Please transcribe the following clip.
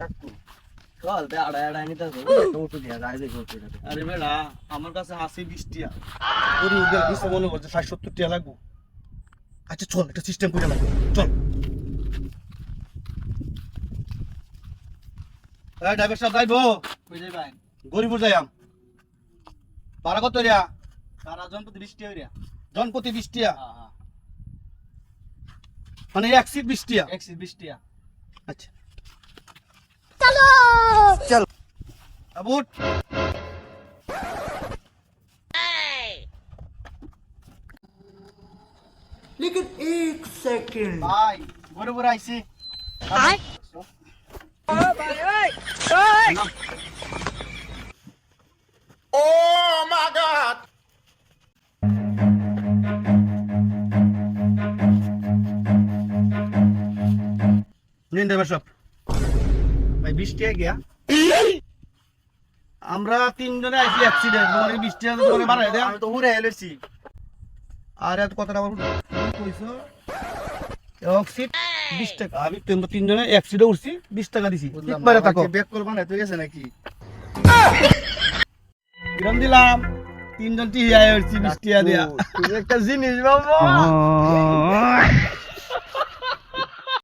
কাকু চল তে আড়াই আড়াই নিতে ওটু দিয়া যায় দেখো আরে বেড়া আমার কাছে আছে 20 টিয়া ওরে উগের কিছু মনে করছে 60-70 টিয়া লাগবো আচ্ছা চল একটা সিস্টেম করে লাগবো চল এই ড্রাইভার সাহেব যাইবো কই যাই ভাই গরিপুর যাইয়াম ভাড়া কত রিয়া সারা জনপতি 20 টিয়া হইরা জনপতি 20 টিয়া হ্যাঁ মানে এক সিট 20 টিয়া 120 টিয়া আচ্ছা চল আবুট लेकिन एक सेकंड ভাই গরিপুর আইছি নিন ড্রাইভার সাহেব ভাই 20 টাকা গিয়া আমরা তিনজনে আইছি অ্যাক্সিডেন্ট তোমার 20 টাকা তোমাকে বাড়াই দেয়া আমি তো উড়ে এলেছি আর এত কথাটা আমার কইছো এক সিট 20 টাকা আমি তিনজনে এক সিটে উঠছি 20 টাকা দিছি একবারে থাকো ব্যাক করবা না তুই গেছে নাকি গ্রাম দিলাম তিনজন টিয়া হইছি 20 টাকা দিয়া তুই একটা জিনিস বাবা